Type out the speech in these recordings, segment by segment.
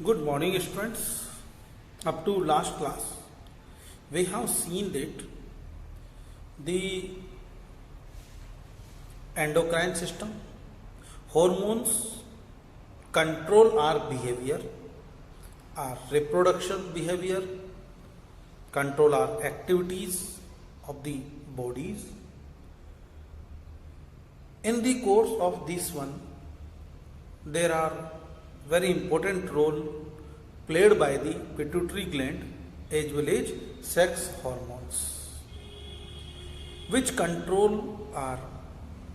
Good morning, students. Up to last class, we have seen that the endocrine system, hormones control our behavior, our reproduction behavior, control our activities of the bodies. In the course of this one, there are very important role played by the pituitary gland as well as sex hormones, which control our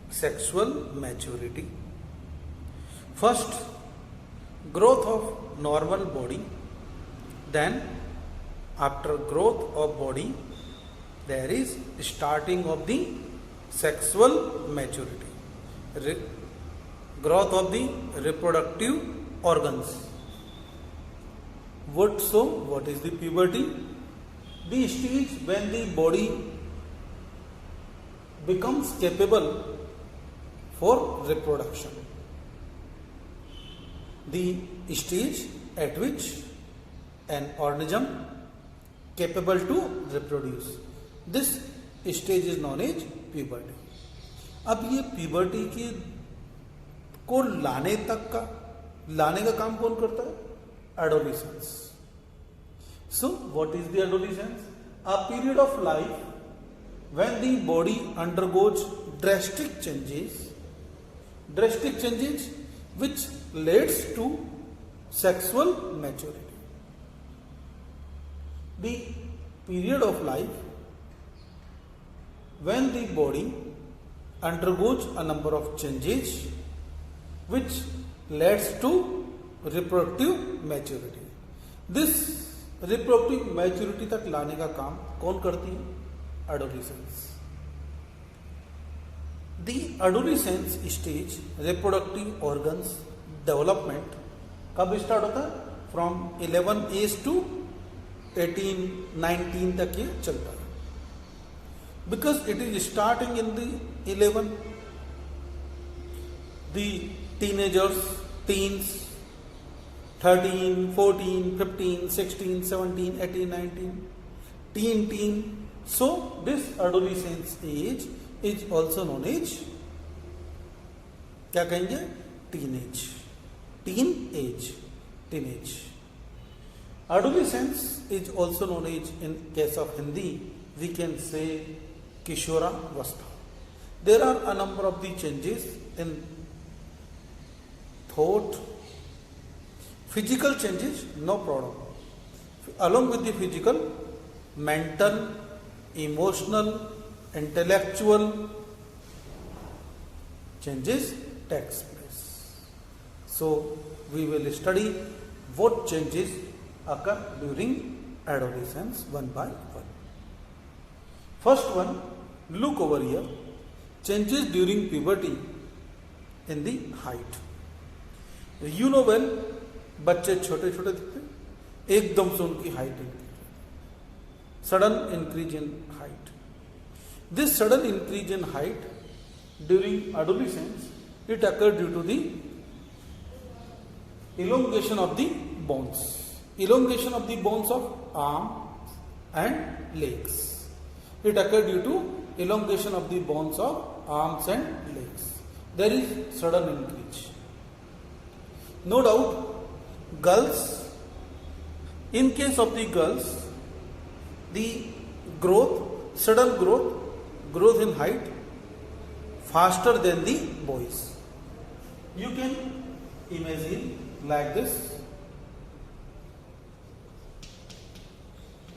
sexual maturity. First, growth of normal body, then after growth of body there is starting of the sexual maturity, growth of the reproductive organs. What is the puberty? The stage when the body becomes capable for reproduction. The stage at which an organism capable to reproduce. This stage is known as puberty. अब ये puberty के को लाने का काम कौन करता है? Adolescence. So what is the adolescence? A period of life when the body undergoes drastic changes which leads to sexual maturity. The period of life when the body undergoes a number of changes which leads to reproductive maturity. This reproductive maturity तक लाने का काम कौन करती है? Adolescence. The adolescence stage reproductive organs development कब start होता है? From 11 age to 18, 19 तक ये चलता है. Because it is starting in the 11, the teenagers, teens, 13, 14, 15, 16, 17, 18, 19, teen. So this adolescence age is also known as क्या कहेंगे? Teenage. Adolescence is also known as, in case of Hindi, we can say Kishoravastha. There are a number of the changes in thought, physical changes, no problem. Along with the physical, mental, emotional, intellectual changes takes place. So we will study what changes occur during adolescence one by one. First one, look over here. Changes during puberty in the height. You know well, बच्चे छोटे छोटे दिखते हैं, एकदम से उनकी height sudden increase in height. This sudden increase in height during adolescence, it occurs due to the elongation of the bones of arms and legs. It occurs due to elongation of the bones of arms and legs. There is sudden increase. No doubt, girls, in case of the girls, the sudden growth in height faster than the boys. You can imagine like this.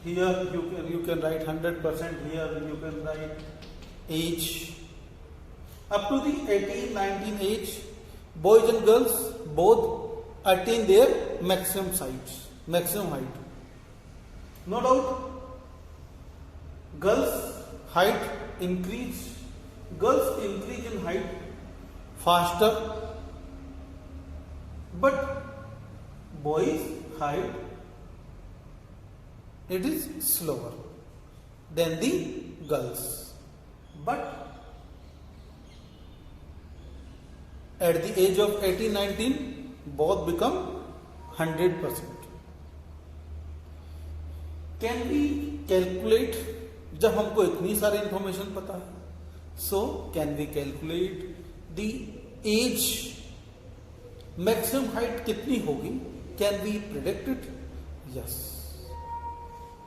Here you can write 100%, here you can write age. Up to the 18, 19 age, boys and girls both attain their maximum height. No doubt, girls' height increase in height faster, but boys' height it is slower than the girls. But at the age of 18, 19, both become 100%. Can we calculate, जब हमको इतनी सारी information पता है, so can we calculate the age, maximum height कितनी होगी, can we predict it? Yes,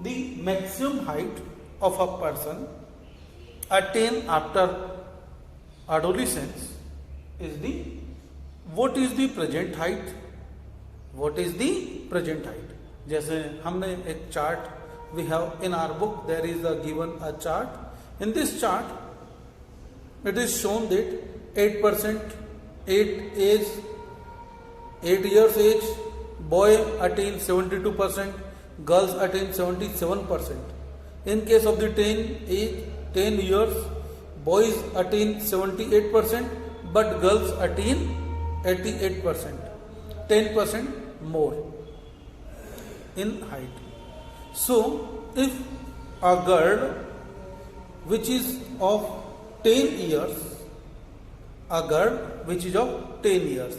the maximum height of a person attain after adolescence is the, what is the present height, what is the present height. जैसे हमने एक chart, we have in our book there is a given a chart. In this chart it is shown that 8% 8 years age boy attain 72%, girls attain 77%. In case of the 10 years boys attain 78%, but girls attain 88%, 10% more in height. So if a girl which is of 10 years, a girl which is of 10 years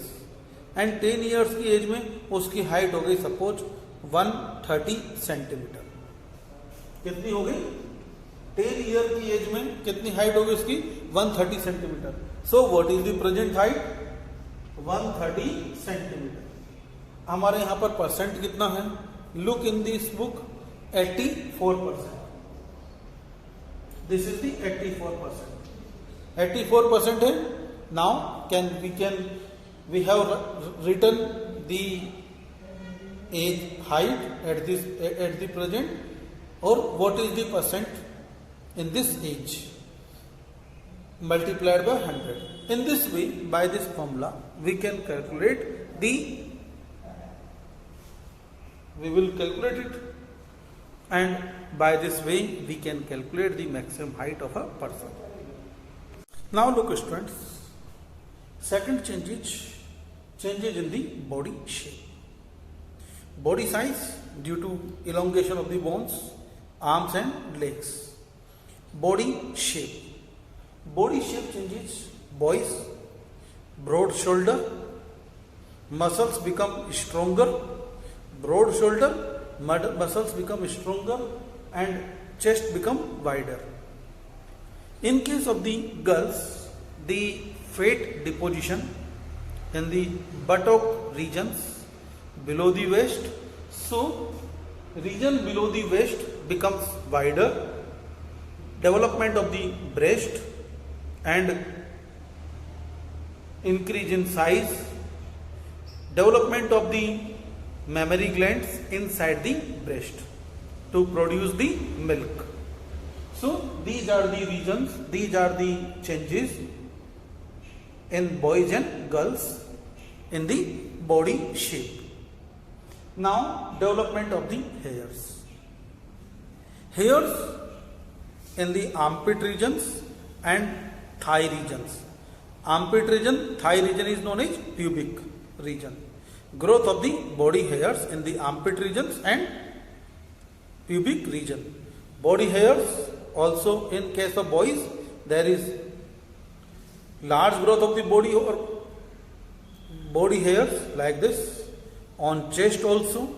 and 10 years की as में उसकी height हो गई suppose 130 centimetre, कितनी हो गई? 10 year की as में कितनी हाइट होगी उसकी? 130 centimetre. So what is the present height? 130 centimetre. हमारे यहां पर परसेंट कितना है? Look in this book, 84%. This is the 84%. 84% है. Now we have written the age height at the present, or what is the percent in this age multiplied by 100. In this way, by this formula we can calculate we will calculate it, and by this way we can calculate the maximum height of a person. Now look students, second changes in the body shape. Body size due to elongation of the bones, arms and legs. Body shape. Body shape changes. Boys, broad shoulder, muscles become stronger. Broad shoulder, muscles become stronger and chest become wider. In case of the girls, the fat deposition in the buttock regions below the waist, so region below the waist becomes wider. Development of the breast and increase in size. Development of the mammary glands inside the breast to produce the milk. So these are the regions, these are the changes in boys and girls in the body shape. Now development of the hairs. Hairs in the armpit regions and thigh regions. Armpit region, thigh region is known as pubic region. Growth of the body hairs in the armpit regions and pubic region. Body hairs also in case of boys there is large growth of the body or body hairs like this on chest also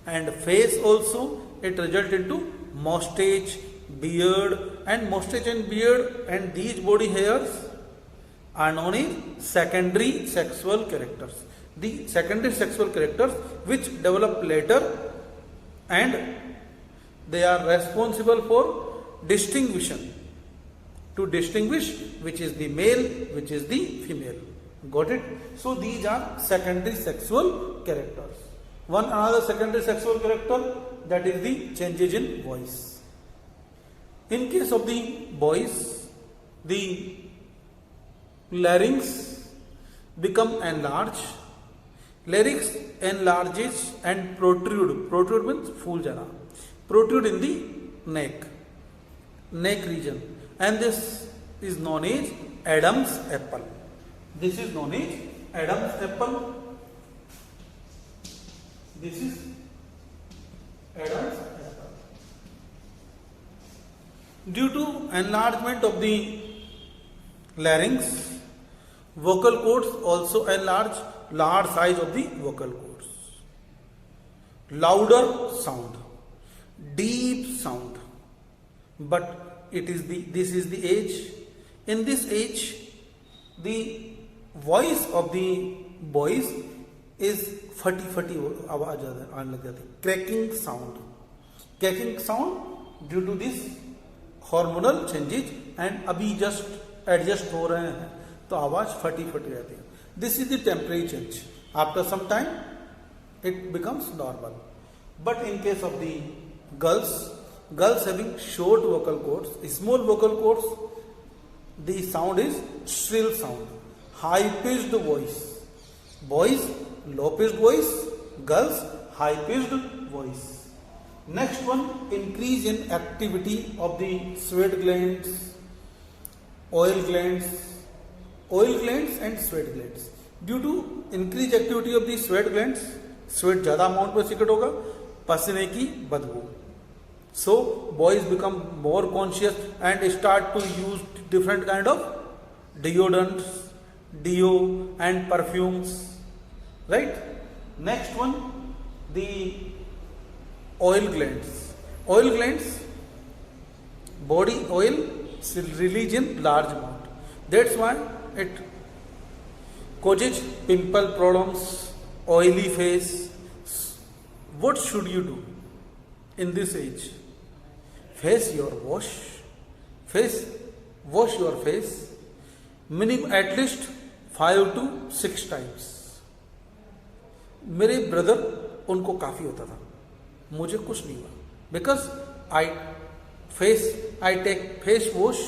and face also. It results into mustache, beard, and mustache and beard, and these body hairs are known as secondary sexual characters. The secondary sexual characters which develop later, and they are responsible for distinguishing, to distinguish which is the male, which is the female. Got it? So these are secondary sexual characters. One another secondary sexual character, that is the changes in voice. In case of the boys, the larynx become enlarged. Larynx enlarges and protrude. Protrude means फूल जाना. Protrude in the neck region, and this is known as Adam's apple. This is known as Adam's apple. This is Adam's apple. Due to enlargement of the larynx, vocal cords also enlarge, large size of the vocal cords. louder sound, deep sound. But this is the age. In this age, the voice of the boys is फटी आवाज आने लग जाती, cracking sound due to this hormonal changes, and अभी just adjust हो रहे हैं तो आवाज फटी जाती है. This is the temporary change. After some time it becomes normal. But in case of the girls having short vocal cords, small vocal cords, the sound is shrill sound, high pitched voice. Boys low pitched voice, girls high pitched voice. Next one, increase in activity of the sweat glands, oil glands and sweat glands. Due to increased activity of the sweat glands, sweat ज्यादा amount में secrete होगा, पसीने की बदबू. So boys become more conscious and start to use different kind of deodorants, deo and perfumes. Right. Next one, the oil glands. Body oil release in large amount. That's why it causes pimple problems, oily face. What should you do in this age? Wash your face minimum at least 5 to 6 times. मेरे brother, उनको काफी होता था, मुझे कुछ नहीं हुआ, because I take face wash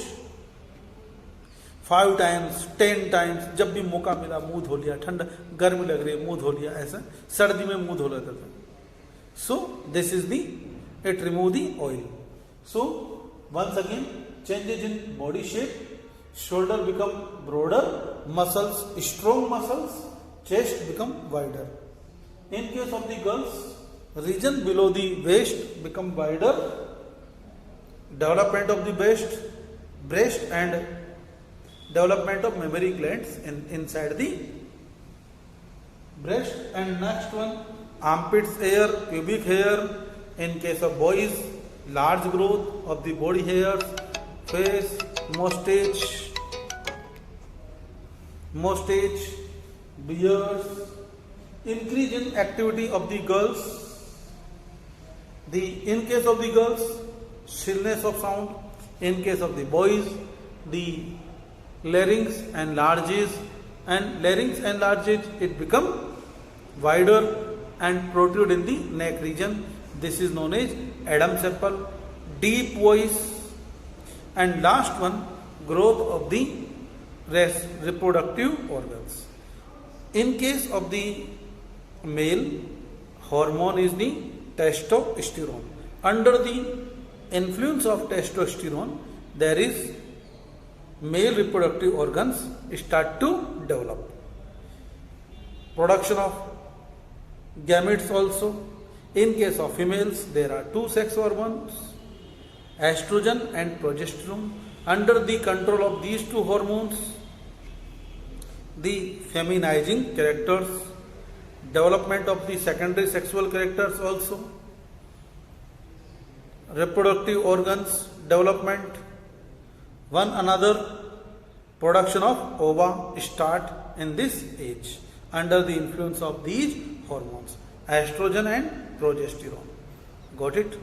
5 times 10 times. जब भी मौका मिला मुंह धो लिया, ठंड गर्मी लग रही है मुंह धो लिया, ऐसा सर्दी में मुंह धो लेता था. So this is the, it remove the oil. So once again, changes in body shape. Shoulder become broader, muscles strong muscles, chest become wider. In case of the girls, region below the waist become wider. Development of the breast and development of mammary glands inside the breast. And next one, armpits hair, pubic hair. In case of boys, large growth of the body hairs, face, mustache, beards. Increase in activity of the girls. In case of the girls, shrillness of sound. In case of the boys, the larynx enlarges, it become wider and protrude in the neck region. This is known as Adam's apple. Deep voice. And last one, growth of the reproductive organs. In case of the male, hormone is the testosterone. Under the influence of testosterone, there is male reproductive organs start to develop. Production of gametes also. In case of females, there are 2 sex hormones, estrogen and progesterone. Under the control of these 2 hormones, the feminizing characters, development of the secondary sexual characters also, reproductive organs development, one another production of ova start in this age under the influence of these hormones, estrogen and progesterone. Got it?